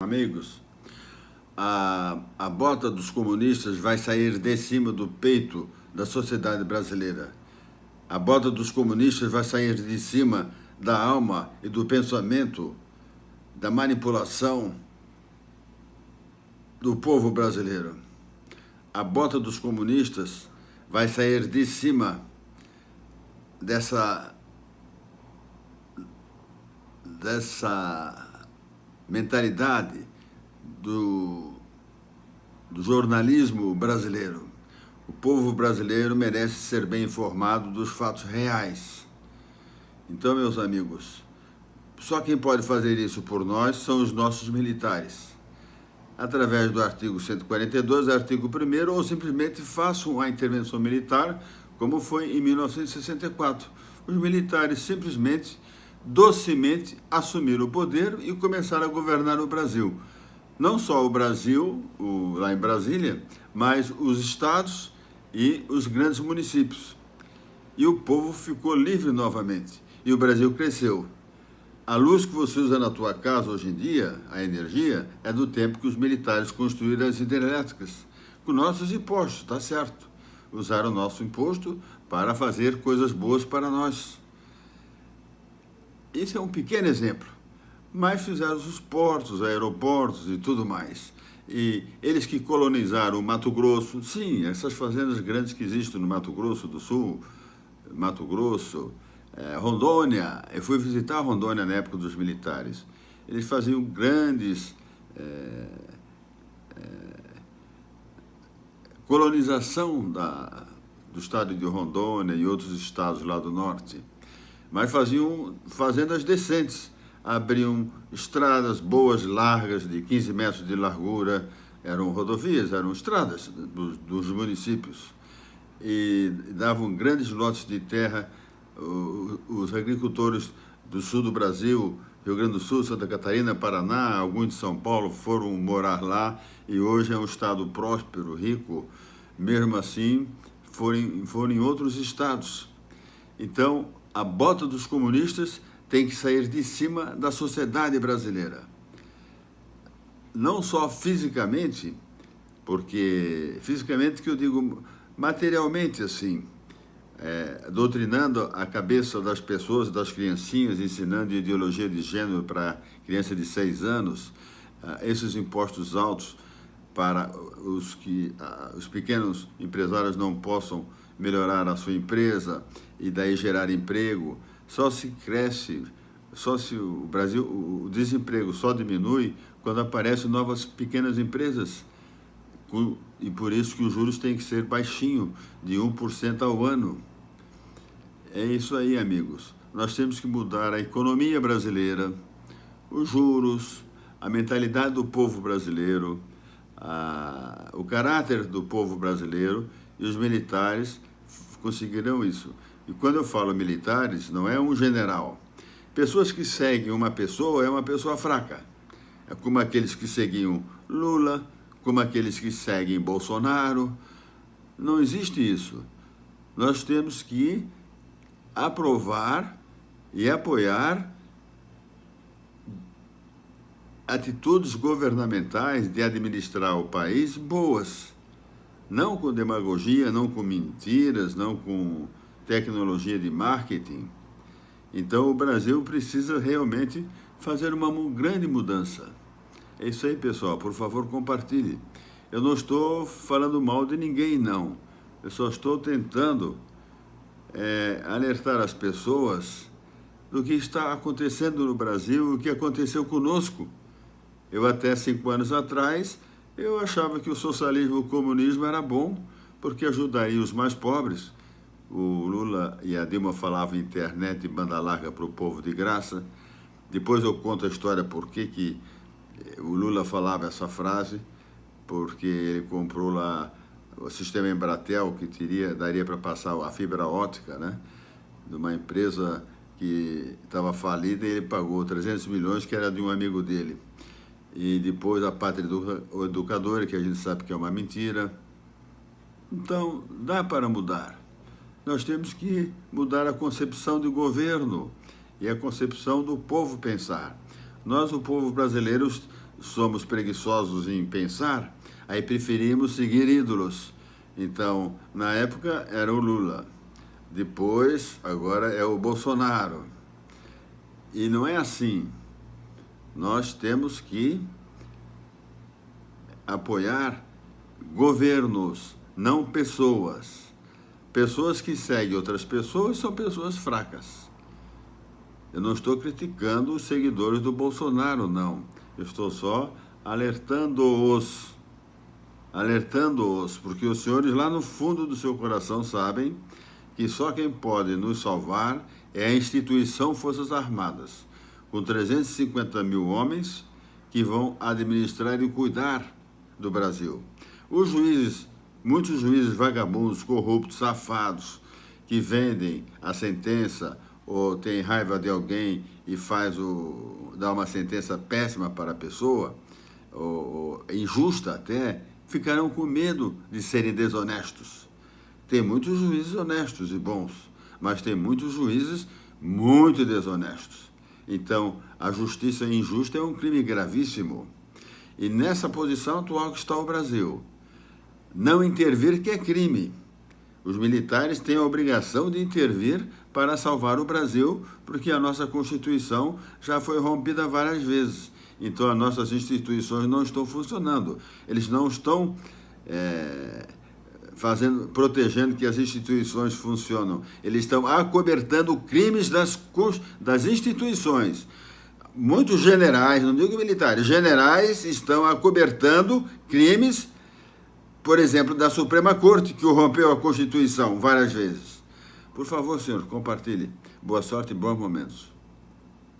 Amigos, a bota dos comunistas vai sair de cima do peito da sociedade brasileira. A bota dos comunistas vai sair de cima da alma e do pensamento, da manipulação do povo brasileiro. A bota dos comunistas vai sair de cima dessa mentalidade do jornalismo brasileiro. O povo brasileiro merece ser bem informado dos fatos reais. Então, meus amigos, só quem pode fazer isso por nós são os nossos militares. Através do artigo 142, artigo 1º, ou simplesmente façam a intervenção militar, como foi em 1964. Os militares simplesmente, docemente, assumiram o poder e começaram a governar o Brasil. Não só o Brasil, lá em Brasília, mas os estados e os grandes municípios. E o povo ficou livre novamente. E o Brasil cresceu. A luz que você usa na tua casa hoje em dia, a energia, é do tempo que os militares construíram as hidrelétricas. Com nossos impostos, tá certo. Usaram o nosso imposto para fazer coisas boas para nós. Esse é um pequeno exemplo. Mas fizeram os portos, aeroportos e tudo mais. E eles que colonizaram o Mato Grosso, sim, essas fazendas grandes que existem no Mato Grosso do Sul, Mato Grosso, Rondônia. Eu fui visitar Rondônia na época dos militares. Eles faziam grandes colonização do estado de Rondônia e outros estados lá do norte. Mas faziam fazendas decentes. Abriam estradas boas, largas, de 15 metros de largura, eram rodovias, eram estradas dos municípios, e davam grandes lotes de terra. Os agricultores do sul do Brasil, Rio Grande do Sul, Santa Catarina, Paraná, alguns de São Paulo foram morar lá, e hoje é um estado próspero, rico. Mesmo assim, foram em outros estados. Então, a bota dos comunistas tem que sair de cima da sociedade brasileira. Não só fisicamente, porque fisicamente que eu digo materialmente assim, doutrinando a cabeça das pessoas, das criancinhas, ensinando ideologia de gênero para criança de 6 anos, esses impostos altos para os pequenos empresários não possam melhorar a sua empresa e daí gerar emprego. Só se cresce, só se o desemprego só diminui quando aparecem novas pequenas empresas. E por isso que os juros têm que ser baixinho, de 1% ao ano. É isso aí, amigos. Nós temos que mudar a economia brasileira, os juros, a mentalidade do povo brasileiro, o caráter do povo brasileiro, e os militares conseguirão isso. E quando eu falo militares, não é um general. Pessoas que seguem uma pessoa é uma pessoa fraca. É como aqueles que seguiam Lula, como aqueles que seguem Bolsonaro. Não existe isso. Nós temos que aprovar e apoiar atitudes governamentais de administrar o país boas. Não com demagogia, não com mentiras, não com tecnologia de marketing. Então o Brasil precisa realmente fazer uma grande mudança. É isso aí, pessoal. Por favor, compartilhe. Eu não estou falando mal de ninguém, não. Eu só estou tentando alertar as pessoas do que está acontecendo no Brasil, o que aconteceu conosco. Eu até 5 anos atrás, eu achava que o socialismo e o comunismo era bom, porque ajudaria os mais pobres. O Lula e a Dilma falavam internet e banda larga para o povo de graça. Depois eu conto a história por que o Lula falava essa frase, porque ele comprou lá o sistema Embratel, que daria para passar a fibra ótica, né, de uma empresa que estava falida, e ele pagou 300 milhões, que era de um amigo dele. E depois a Pátria Educadora, que a gente sabe que é uma mentira. Então, dá para mudar. Nós temos que mudar a concepção do governo e a concepção do povo pensar. Nós, o povo brasileiro, somos preguiçosos em pensar, aí preferimos seguir ídolos. Então, na época era o Lula, depois, agora é o Bolsonaro. E não é assim. Nós temos que apoiar governos, não pessoas. Pessoas que seguem outras pessoas são pessoas fracas. Eu não estou criticando os seguidores do Bolsonaro, não. Eu estou só alertando-os, porque os senhores lá no fundo do seu coração sabem que só quem pode nos salvar é a instituição Forças Armadas, com 350 mil homens que vão administrar e cuidar do Brasil. Os juízes, muitos juízes vagabundos, corruptos, safados, que vendem a sentença ou tem raiva de alguém e dá uma sentença péssima para a pessoa, ou injusta até, ficarão com medo de serem desonestos. Tem muitos juízes honestos e bons, mas tem muitos juízes muito desonestos. Então, a justiça injusta é um crime gravíssimo. E nessa posição atual que está o Brasil, não intervir que é crime. Os militares têm a obrigação de intervir para salvar o Brasil, porque a nossa Constituição já foi rompida várias vezes. Então, as nossas instituições não estão funcionando. Eles não estão protegendo que as instituições funcionam. Eles estão acobertando crimes das instituições. Muitos generais, não digo militares, generais estão acobertando crimes, por exemplo, da Suprema Corte, que rompeu a Constituição várias vezes. Por favor, senhor, compartilhe. Boa sorte e bons momentos.